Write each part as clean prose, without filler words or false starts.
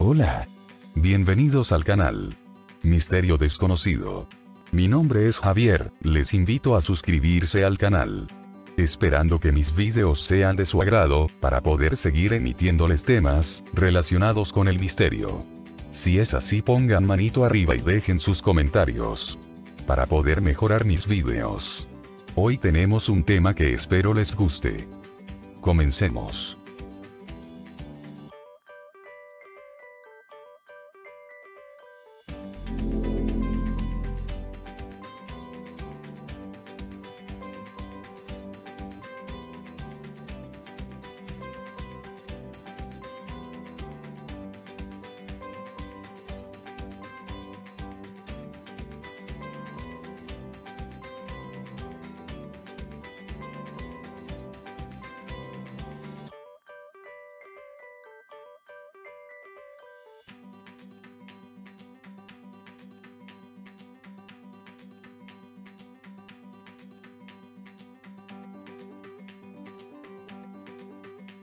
Hola. Bienvenidos al canal Misterio Desconocido. Mi nombre es Javier, les invito a suscribirse al canal. Esperando que mis videos sean de su agrado, para poder seguir emitiéndoles temas relacionados con el misterio. Si es así, pongan manito arriba y dejen sus comentarios para poder mejorar mis videos. Hoy tenemos un tema que espero les guste. Comencemos.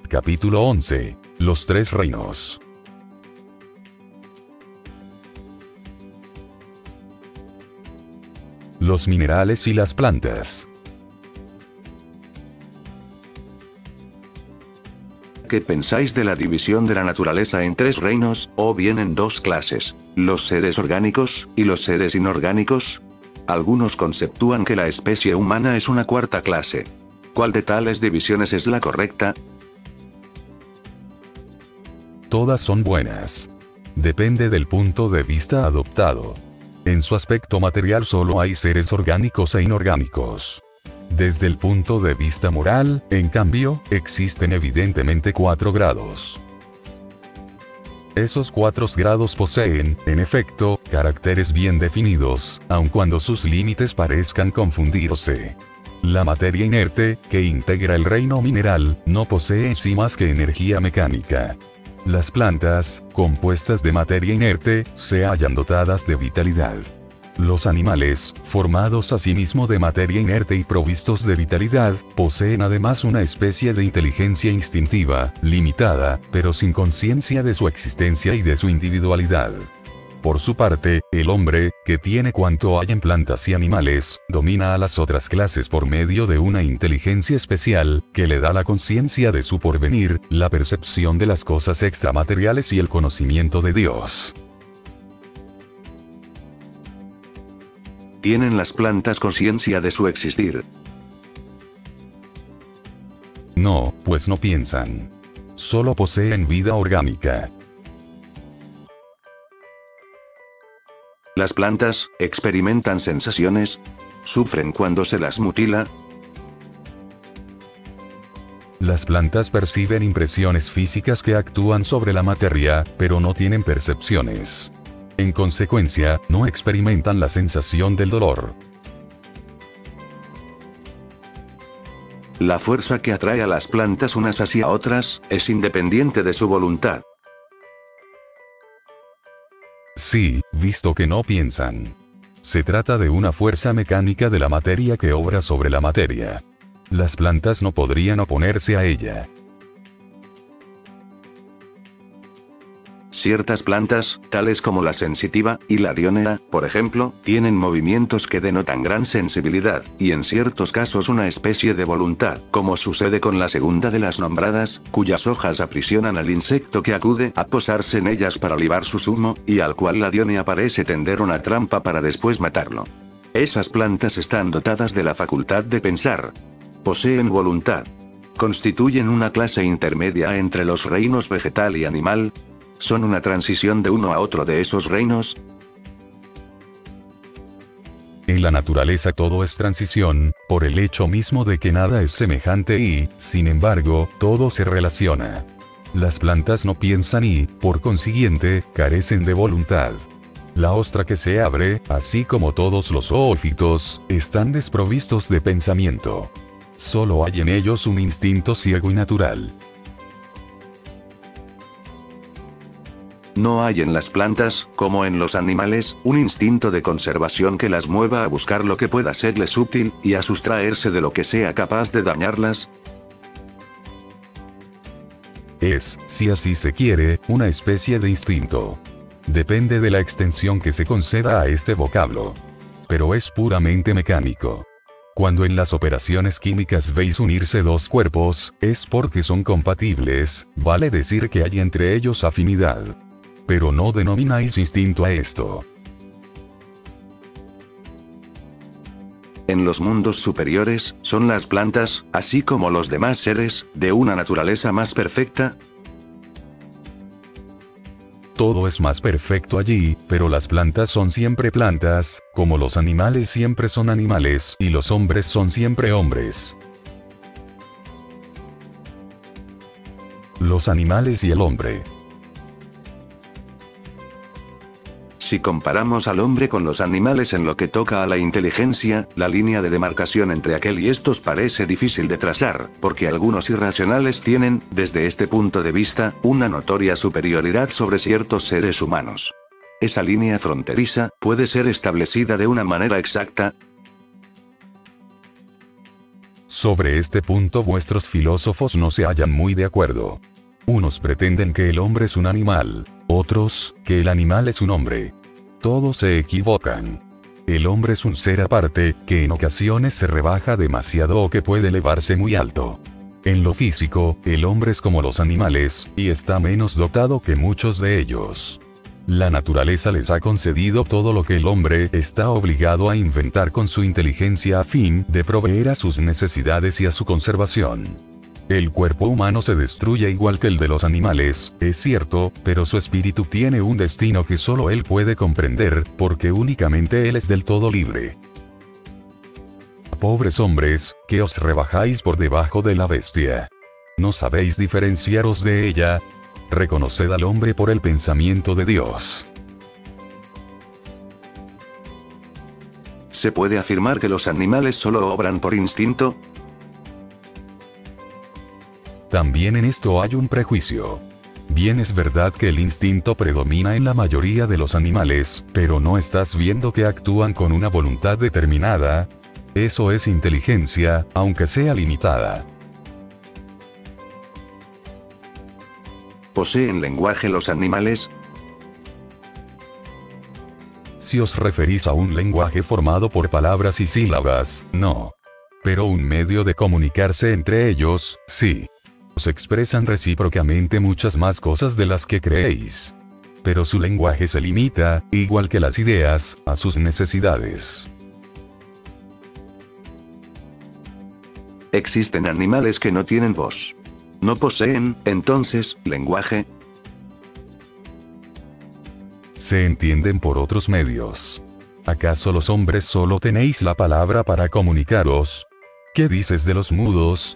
Capítulo 11. Los tres reinos. Los minerales y las plantas. ¿Qué pensáis de la división de la naturaleza en tres reinos, o bien en dos clases, los seres orgánicos y los seres inorgánicos? Algunos conceptúan que la especie humana es una cuarta clase. ¿Cuál de tales divisiones es la correcta? Todas son buenas. Depende del punto de vista adoptado. En su aspecto material solo hay seres orgánicos e inorgánicos. Desde el punto de vista moral, en cambio, existen evidentemente 4 grados. Esos 4 grados poseen, en efecto, caracteres bien definidos, aun cuando sus límites parezcan confundirse. La materia inerte, que integra el reino mineral, no posee en sí más que energía mecánica. Las plantas, compuestas de materia inerte, se hallan dotadas de vitalidad. Los animales, formados asimismo de materia inerte y provistos de vitalidad, poseen además una especie de inteligencia instintiva, limitada, pero sin conciencia de su existencia y de su individualidad. Por su parte, el hombre, que tiene cuanto hay en plantas y animales, domina a las otras clases por medio de una inteligencia especial, que le da la conciencia de su porvenir, la percepción de las cosas extramateriales y el conocimiento de Dios. ¿Tienen las plantas conciencia de su existir? No, pues no piensan. Solo poseen vida orgánica. ¿Las plantas experimentan sensaciones? ¿Sufren cuando se las mutila? Las plantas perciben impresiones físicas que actúan sobre la materia, pero no tienen percepciones. En consecuencia, no experimentan la sensación del dolor. La fuerza que atrae a las plantas unas hacia otras, es independiente de su voluntad. Sí, visto que no piensan. Se trata de una fuerza mecánica de la materia que obra sobre la materia. Las plantas no podrían oponerse a ella. Ciertas plantas, tales como la sensitiva y la dionea, por ejemplo, tienen movimientos que denotan gran sensibilidad, y en ciertos casos una especie de voluntad, como sucede con la segunda de las nombradas, cuyas hojas aprisionan al insecto que acude a posarse en ellas para libar su zumo, y al cual la dionea parece tender una trampa para después matarlo. Esas plantas están dotadas de la facultad de pensar. Poseen voluntad. Constituyen una clase intermedia entre los reinos vegetal y animal. ¿Son una transición de uno a otro de esos reinos? En la naturaleza todo es transición, por el hecho mismo de que nada es semejante y, sin embargo, todo se relaciona. Las plantas no piensan y, por consiguiente, carecen de voluntad. La ostra que se abre, así como todos los zoófitos, están desprovistos de pensamiento. Solo hay en ellos un instinto ciego y natural. No hay en las plantas, como en los animales, un instinto de conservación que las mueva a buscar lo que pueda serles útil, y a sustraerse de lo que sea capaz de dañarlas. Es, si así se quiere, una especie de instinto. Depende de la extensión que se conceda a este vocablo. Pero es puramente mecánico. Cuando en las operaciones químicas veis unirse dos cuerpos, es porque son compatibles, vale decir que hay entre ellos afinidad. Pero no denomináis instinto a esto. En los mundos superiores, son las plantas, así como los demás seres, de una naturaleza más perfecta. Todo es más perfecto allí, pero las plantas son siempre plantas, como los animales siempre son animales, y los hombres son siempre hombres. Los animales y el hombre. Si comparamos al hombre con los animales en lo que toca a la inteligencia, la línea de demarcación entre aquel y estos parece difícil de trazar, porque algunos irracionales tienen, desde este punto de vista, una notoria superioridad sobre ciertos seres humanos. Esa línea fronteriza puede ser establecida de una manera exacta. Sobre este punto vuestros filósofos no se hallan muy de acuerdo. Unos pretenden que el hombre es un animal, otros, que el animal es un hombre. Todos se equivocan. El hombre es un ser aparte, que en ocasiones se rebaja demasiado o que puede elevarse muy alto. En lo físico, el hombre es como los animales, y está menos dotado que muchos de ellos. La naturaleza les ha concedido todo lo que el hombre está obligado a inventar con su inteligencia a fin de proveer a sus necesidades y a su conservación. El cuerpo humano se destruye igual que el de los animales, es cierto, pero su espíritu tiene un destino que solo él puede comprender, porque únicamente él es del todo libre. Pobres hombres, que os rebajáis por debajo de la bestia. ¿No sabéis diferenciaros de ella? Reconoced al hombre por el pensamiento de Dios. ¿Se puede afirmar que los animales solo obran por instinto? También en esto hay un prejuicio. Bien es verdad que el instinto predomina en la mayoría de los animales, pero ¿no estás viendo que actúan con una voluntad determinada? Eso es inteligencia, aunque sea limitada. ¿Poseen lenguaje los animales? Si os referís a un lenguaje formado por palabras y sílabas, no. Pero un medio de comunicarse entre ellos, sí. Se expresan recíprocamente muchas más cosas de las que creéis. Pero su lenguaje se limita, igual que las ideas, a sus necesidades. Existen animales que no tienen voz. ¿No poseen, entonces, lenguaje? Se entienden por otros medios. ¿Acaso los hombres solo tenéis la palabra para comunicaros? ¿Qué dices de los mudos?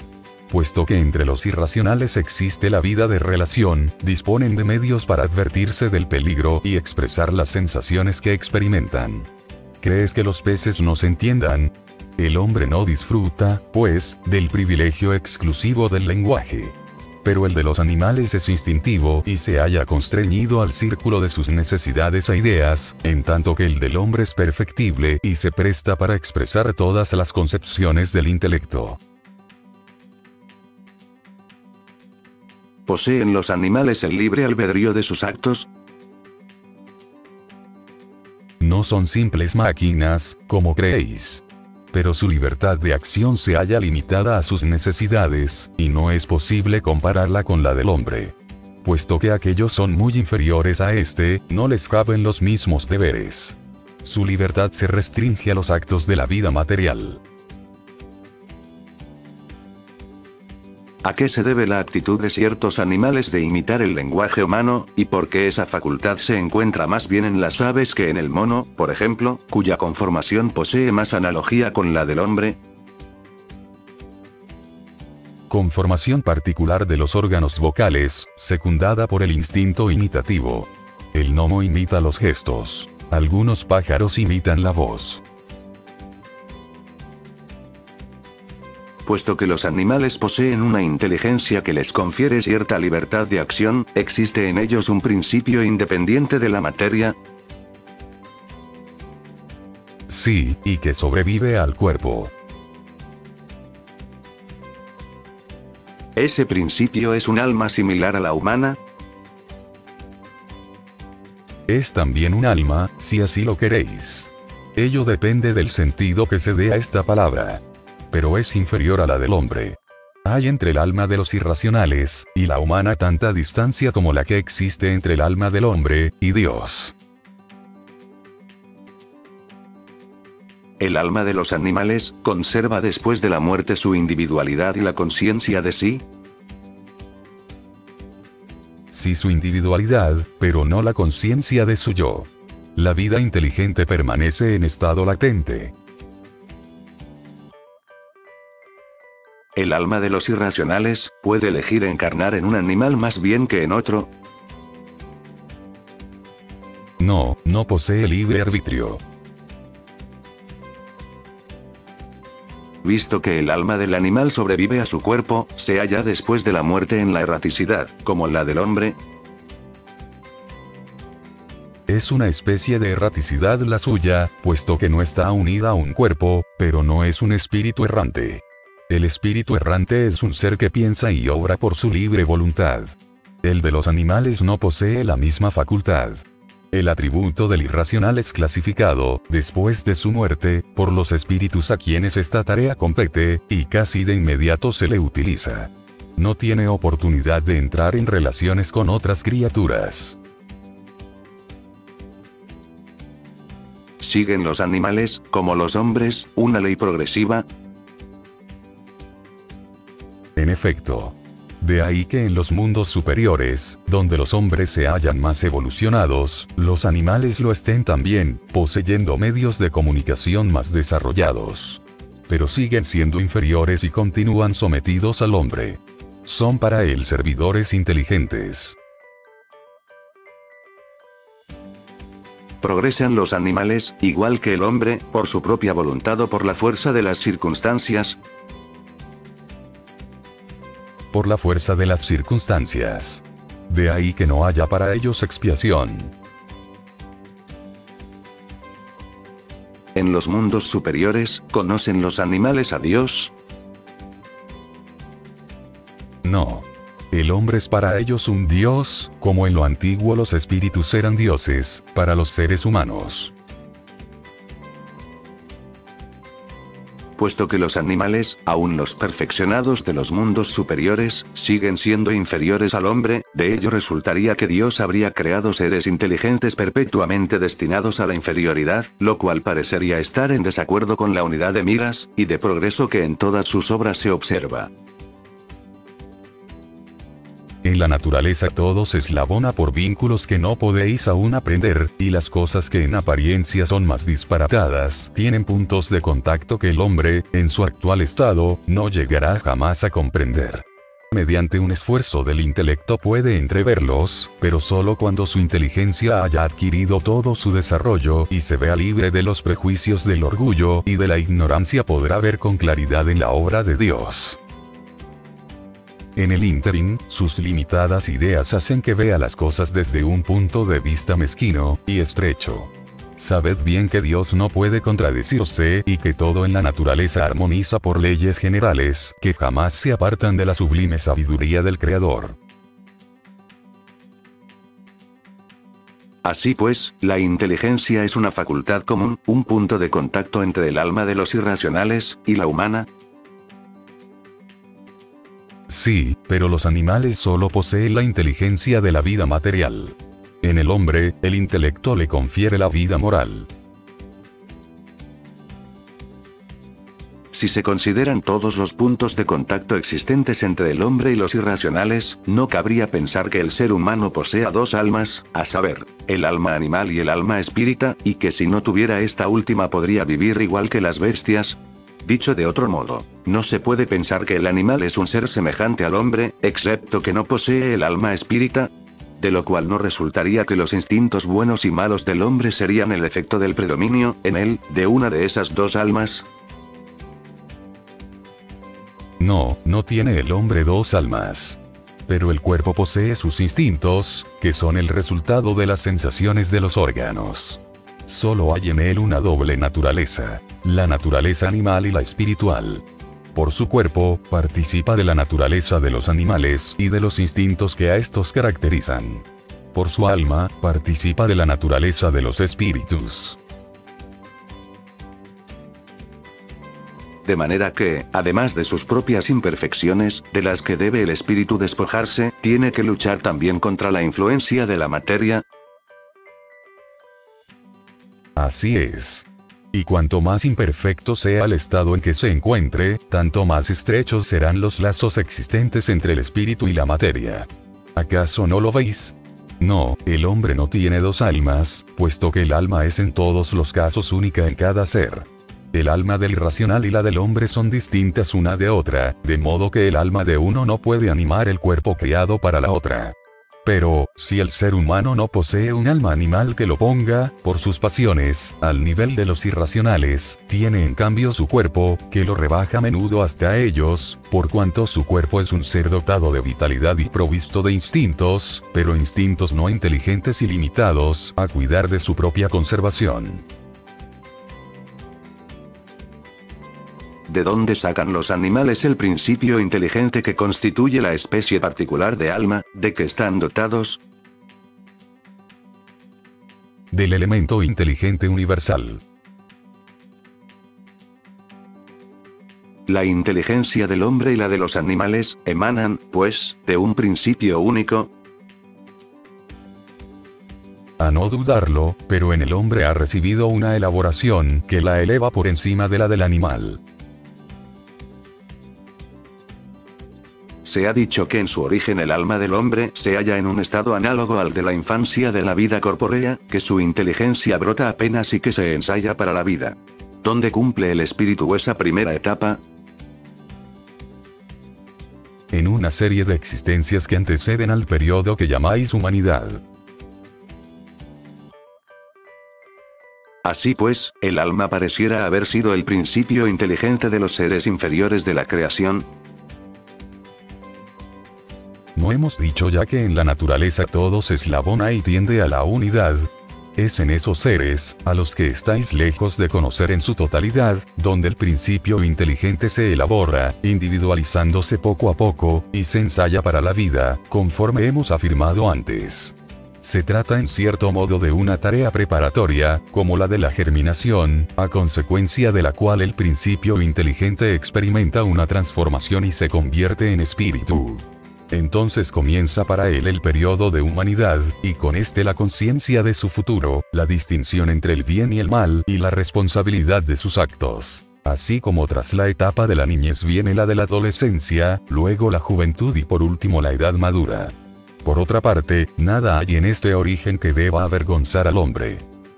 Puesto que entre los irracionales existe la vida de relación, disponen de medios para advertirse del peligro y expresar las sensaciones que experimentan. ¿Crees que los peces no se entiendan? El hombre no disfruta, pues, del privilegio exclusivo del lenguaje. Pero el de los animales es instintivo y se halla constreñido al círculo de sus necesidades e ideas, en tanto que el del hombre es perfectible y se presta para expresar todas las concepciones del intelecto. ¿Poseen los animales el libre albedrío de sus actos? No son simples máquinas, como creéis. Pero su libertad de acción se halla limitada a sus necesidades, y no es posible compararla con la del hombre. Puesto que aquellos son muy inferiores a este, no les caben los mismos deberes. Su libertad se restringe a los actos de la vida material. ¿A qué se debe la actitud de ciertos animales de imitar el lenguaje humano, y por qué esa facultad se encuentra más bien en las aves que en el mono, por ejemplo, cuya conformación posee más analogía con la del hombre? Conformación particular de los órganos vocales, secundada por el instinto imitativo. El gnomo imita los gestos. Algunos pájaros imitan la voz. Puesto que los animales poseen una inteligencia que les confiere cierta libertad de acción, ¿existe en ellos un principio independiente de la materia? Sí, y que sobrevive al cuerpo. ¿Ese principio es un alma similar a la humana? Es también un alma, si así lo queréis. Ello depende del sentido que se dé a esta palabra. Pero es inferior a la del hombre. Hay entre el alma de los irracionales, y la humana tanta distancia como la que existe entre el alma del hombre, y Dios. ¿El alma de los animales conserva después de la muerte su individualidad y la conciencia de sí? Sí, su individualidad, pero no la conciencia de su yo. La vida inteligente permanece en estado latente. ¿El alma de los irracionales puede elegir encarnar en un animal más bien que en otro? No, no posee libre arbitrio. Visto que el alma del animal sobrevive a su cuerpo, se halla después de la muerte en la erraticidad, como la del hombre. Es una especie de erraticidad la suya, puesto que no está unida a un cuerpo, pero no es un espíritu errante. El espíritu errante es un ser que piensa y obra por su libre voluntad. El de los animales no posee la misma facultad. El atributo del irracional es clasificado, después de su muerte, por los espíritus a quienes esta tarea compete, y casi de inmediato se le utiliza. No tiene oportunidad de entrar en relaciones con otras criaturas. ¿Siguen los animales, como los hombres, una ley progresiva? En efecto. De ahí que en los mundos superiores, donde los hombres se hallan más evolucionados, los animales lo estén también, poseyendo medios de comunicación más desarrollados. Pero siguen siendo inferiores y continúan sometidos al hombre. Son para él servidores inteligentes. ¿Progresan los animales, igual que el hombre, por su propia voluntad o por la fuerza de las circunstancias? Por la fuerza de las circunstancias. De ahí que no haya para ellos expiación. ¿En los mundos superiores, conocen los animales a Dios? No. El hombre es para ellos un dios, como en lo antiguo los espíritus eran dioses, para los seres humanos. Puesto que los animales, aun los perfeccionados de los mundos superiores, siguen siendo inferiores al hombre, de ello resultaría que Dios habría creado seres inteligentes perpetuamente destinados a la inferioridad, lo cual parecería estar en desacuerdo con la unidad de miras y de progreso que en todas sus obras se observa. En la naturaleza todo se eslabona por vínculos que no podéis aún aprender, y las cosas que en apariencia son más disparatadas tienen puntos de contacto que el hombre, en su actual estado, no llegará jamás a comprender. Mediante un esfuerzo del intelecto puede entreverlos, pero solo cuando su inteligencia haya adquirido todo su desarrollo y se vea libre de los prejuicios del orgullo y de la ignorancia podrá ver con claridad en la obra de Dios. En el ínterin, sus limitadas ideas hacen que vea las cosas desde un punto de vista mezquino y estrecho. Sabed bien que Dios no puede contradecirse y que todo en la naturaleza armoniza por leyes generales que jamás se apartan de la sublime sabiduría del Creador. Así pues, la inteligencia es una facultad común, un punto de contacto entre el alma de los irracionales y la humana. Sí, pero los animales solo poseen la inteligencia de la vida material. En el hombre, el intelecto le confiere la vida moral. Si se consideran todos los puntos de contacto existentes entre el hombre y los irracionales, no cabría pensar que el ser humano posea dos almas, a saber, el alma animal y el alma espírita, y que si no tuviera esta última podría vivir igual que las bestias. Dicho de otro modo, no se puede pensar que el animal es un ser semejante al hombre, excepto que no posee el alma espírita, de lo cual no resultaría que los instintos buenos y malos del hombre serían el efecto del predominio, en él, de una de esas dos almas. No, no tiene el hombre dos almas. Pero el cuerpo posee sus instintos, que son el resultado de las sensaciones de los órganos. Solo hay en él una doble naturaleza, la naturaleza animal y la espiritual. Por su cuerpo, participa de la naturaleza de los animales y de los instintos que a estos caracterizan. Por su alma, participa de la naturaleza de los espíritus. De manera que, además de sus propias imperfecciones, de las que debe el espíritu despojarse, tiene que luchar también contra la influencia de la materia. Así es. Y cuanto más imperfecto sea el estado en que se encuentre, tanto más estrechos serán los lazos existentes entre el espíritu y la materia. ¿Acaso no lo veis? No, el hombre no tiene dos almas, puesto que el alma es en todos los casos única en cada ser. El alma del irracional y la del hombre son distintas una de otra, de modo que el alma de uno no puede animar el cuerpo creado para la otra. Pero, si el ser humano no posee un alma animal que lo ponga, por sus pasiones, al nivel de los irracionales, tiene en cambio su cuerpo, que lo rebaja a menudo hasta ellos, por cuanto su cuerpo es un ser dotado de vitalidad y provisto de instintos, pero instintos no inteligentes y limitados, a cuidar de su propia conservación. ¿De dónde sacan los animales el principio inteligente que constituye la especie particular de alma, de que están dotados? Del elemento inteligente universal. La inteligencia del hombre y la de los animales, emanan, pues, de un principio único. A no dudarlo, pero en el hombre ha recibido una elaboración que la eleva por encima de la del animal. Se ha dicho que en su origen el alma del hombre se halla en un estado análogo al de la infancia de la vida corpórea, que su inteligencia brota apenas y que se ensaya para la vida. ¿Dónde cumple el espíritu esa primera etapa? En una serie de existencias que anteceden al periodo que llamáis humanidad. Así pues, el alma pareciera haber sido el principio inteligente de los seres inferiores de la creación. ¿No hemos dicho ya que en la naturaleza todo se eslabona y tiende a la unidad? Es en esos seres, a los que estáis lejos de conocer en su totalidad, donde el principio inteligente se elabora, individualizándose poco a poco, y se ensaya para la vida, conforme hemos afirmado antes. Se trata en cierto modo de una tarea preparatoria, como la de la germinación, a consecuencia de la cual el principio inteligente experimenta una transformación y se convierte en espíritu. Entonces comienza para él el periodo de humanidad, y con este la conciencia de su futuro, la distinción entre el bien y el mal, y la responsabilidad de sus actos. Así como tras la etapa de la niñez viene la de la adolescencia, luego la juventud y por último la edad madura. Por otra parte, nada hay en este origen que deba avergonzar al hombre.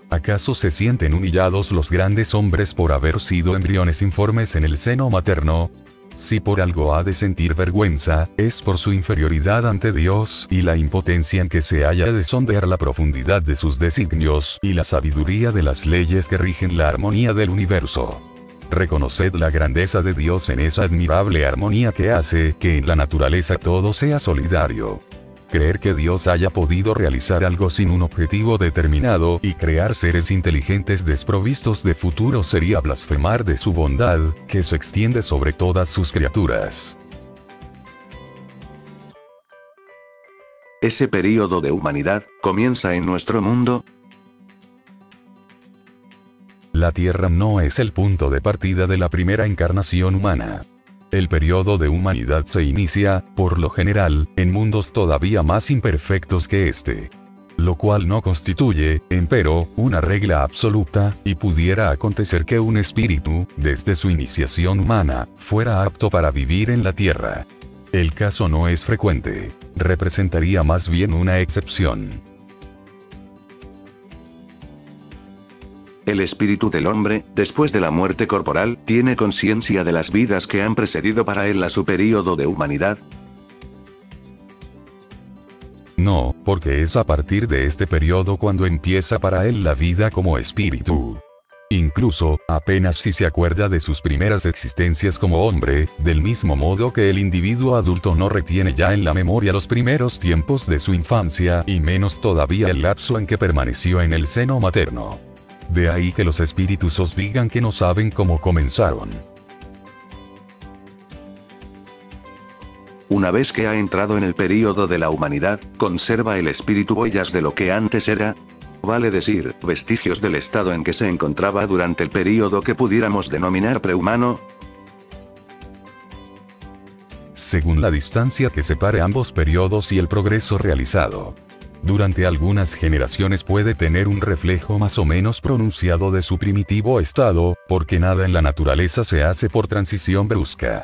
¿Acaso se sienten humillados los grandes hombres por haber sido embriones informes en el seno materno? Si por algo ha de sentir vergüenza, es por su inferioridad ante Dios y la impotencia en que se halla de sondear la profundidad de sus designios y la sabiduría de las leyes que rigen la armonía del universo. Reconoced la grandeza de Dios en esa admirable armonía que hace que en la naturaleza todo sea solidario. Creer que Dios haya podido realizar algo sin un objetivo determinado y crear seres inteligentes desprovistos de futuro sería blasfemar de su bondad, que se extiende sobre todas sus criaturas. ¿Ese período de humanidad comienza en nuestro mundo? La Tierra no es el punto de partida de la primera encarnación humana. El periodo de humanidad se inicia, por lo general, en mundos todavía más imperfectos que este. Lo cual no constituye, empero, una regla absoluta, y pudiera acontecer que un espíritu, desde su iniciación humana, fuera apto para vivir en la Tierra. El caso no es frecuente. Representaría más bien una excepción. El espíritu del hombre, después de la muerte corporal, tiene conciencia de las vidas que han precedido para él a su período de humanidad. No, porque es a partir de este periodo cuando empieza para él la vida como espíritu. Incluso, apenas si se acuerda de sus primeras existencias como hombre, del mismo modo que el individuo adulto no retiene ya en la memoria los primeros tiempos de su infancia y menos todavía el lapso en que permaneció en el seno materno. De ahí que los espíritus os digan que no saben cómo comenzaron. Una vez que ha entrado en el período de la humanidad, ¿conserva el espíritu huellas de lo que antes era? Vale decir, vestigios del estado en que se encontraba durante el período que pudiéramos denominar prehumano. Según la distancia que separe ambos periodos y el progreso realizado. Durante algunas generaciones puede tener un reflejo más o menos pronunciado de su primitivo estado, porque nada en la naturaleza se hace por transición brusca.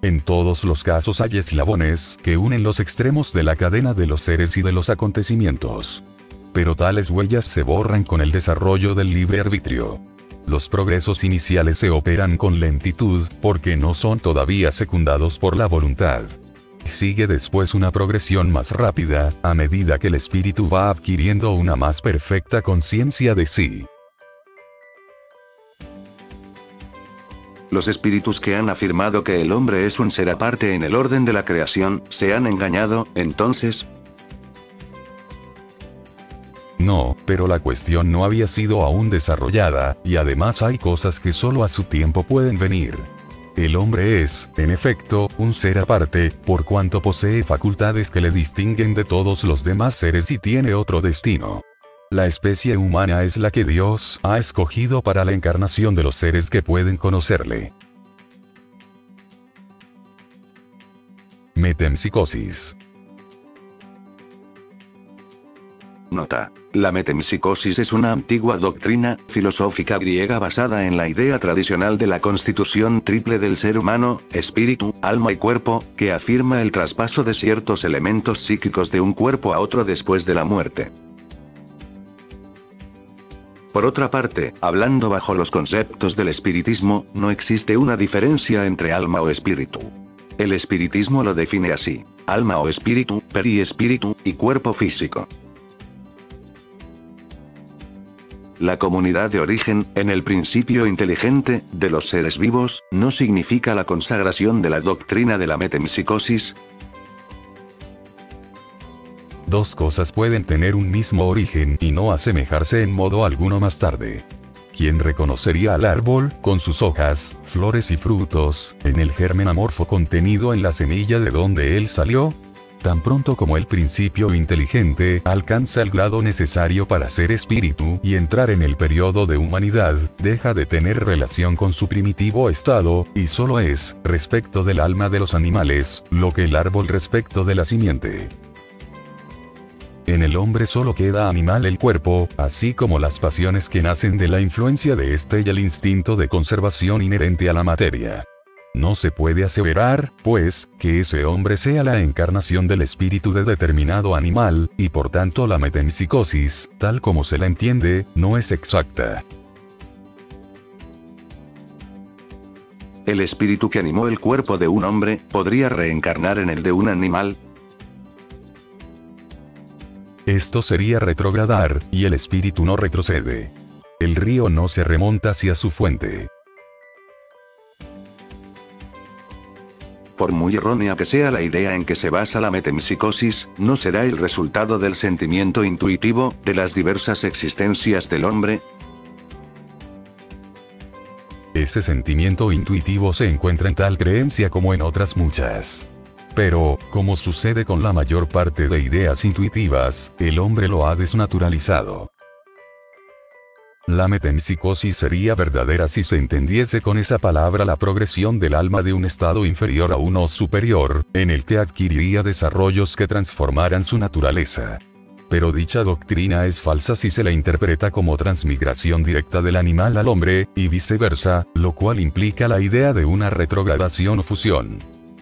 En todos los casos hay eslabones que unen los extremos de la cadena de los seres y de los acontecimientos. Pero tales huellas se borran con el desarrollo del libre arbitrio. Los progresos iniciales se operan con lentitud, porque no son todavía secundados por la voluntad. Sigue después una progresión más rápida, a medida que el espíritu va adquiriendo una más perfecta conciencia de sí. Los espíritus que han afirmado que el hombre es un ser aparte en el orden de la creación, ¿se han engañado, entonces? No, pero la cuestión no había sido aún desarrollada, y además hay cosas que solo a su tiempo pueden venir. El hombre es, en efecto, un ser aparte, por cuanto posee facultades que le distinguen de todos los demás seres y tiene otro destino. La especie humana es la que Dios ha escogido para la encarnación de los seres que pueden conocerle. Metempsicosis. Nota. La metempsicosis es una antigua doctrina filosófica griega basada en la idea tradicional de la constitución triple del ser humano, espíritu, alma y cuerpo, que afirma el traspaso de ciertos elementos psíquicos de un cuerpo a otro después de la muerte. Por otra parte, hablando bajo los conceptos del espiritismo, no existe una diferencia entre alma o espíritu. El espiritismo lo define así: alma o espíritu, periespíritu, y cuerpo físico. La comunidad de origen, en el principio inteligente, de los seres vivos, no significa la consagración de la doctrina de la metempsicosis. Dos cosas pueden tener un mismo origen y no asemejarse en modo alguno más tarde. ¿Quién reconocería al árbol, con sus hojas, flores y frutos, en el germen amorfo contenido en la semilla de donde él salió? Tan pronto como el principio inteligente alcanza el grado necesario para ser espíritu y entrar en el periodo de humanidad, deja de tener relación con su primitivo estado, y solo es, respecto del alma de los animales, lo que el árbol respecto de la simiente. En el hombre solo queda animal el cuerpo, así como las pasiones que nacen de la influencia de este y el instinto de conservación inherente a la materia. No se puede aseverar, pues, que ese hombre sea la encarnación del espíritu de determinado animal, y por tanto la metempsicosis, tal como se la entiende, no es exacta. ¿El espíritu que animó el cuerpo de un hombre, podría reencarnar en el de un animal? Esto sería retrogradar, y el espíritu no retrocede. El río no se remonta hacia su fuente. Por muy errónea que sea la idea en que se basa la metempsicosis, no será el resultado del sentimiento intuitivo, de las diversas existencias del hombre. Ese sentimiento intuitivo se encuentra en tal creencia como en otras muchas. Pero, como sucede con la mayor parte de ideas intuitivas, el hombre lo ha desnaturalizado. La metempsicosis sería verdadera si se entendiese con esa palabra la progresión del alma de un estado inferior a uno superior, en el que adquiriría desarrollos que transformaran su naturaleza. Pero dicha doctrina es falsa si se la interpreta como transmigración directa del animal al hombre, y viceversa, lo cual implica la idea de una retrogradación o fusión.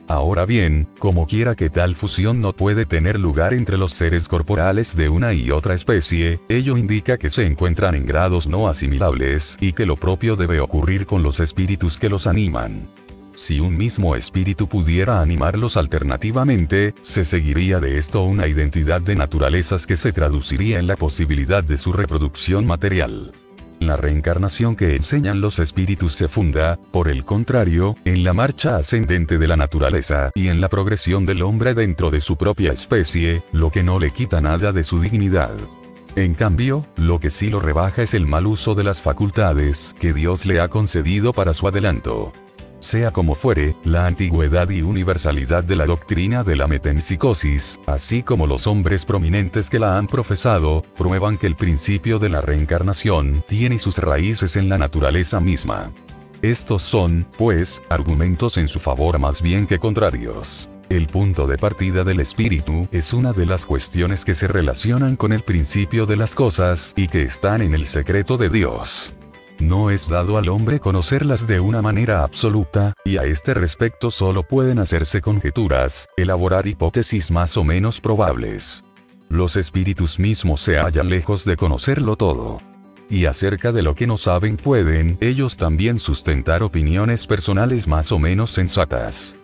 Ahora bien, como quiera que tal fusión no puede tener lugar entre los seres corporales de una y otra especie, ello indica que se encuentran en grados no asimilables, y que lo propio debe ocurrir con los espíritus que los animan. Si un mismo espíritu pudiera animarlos alternativamente, se seguiría de esto una identidad de naturalezas que se traduciría en la posibilidad de su reproducción material. La reencarnación que enseñan los espíritus se funda, por el contrario, en la marcha ascendente de la naturaleza y en la progresión del hombre dentro de su propia especie, lo que no le quita nada de su dignidad. En cambio, lo que sí lo rebaja es el mal uso de las facultades que Dios le ha concedido para su adelanto. Sea como fuere, la antigüedad y universalidad de la doctrina de la metempsicosis, así como los hombres prominentes que la han profesado, prueban que el principio de la reencarnación tiene sus raíces en la naturaleza misma. Estos son, pues, argumentos en su favor más bien que contrarios. El punto de partida del espíritu es una de las cuestiones que se relacionan con el principio de las cosas y que están en el secreto de Dios. No es dado al hombre conocerlas de una manera absoluta, y a este respecto solo pueden hacerse conjeturas, elaborar hipótesis más o menos probables. Los espíritus mismos se hallan lejos de conocerlo todo. Y acerca de lo que no saben pueden ellos también sustentar opiniones personales más o menos sensatas.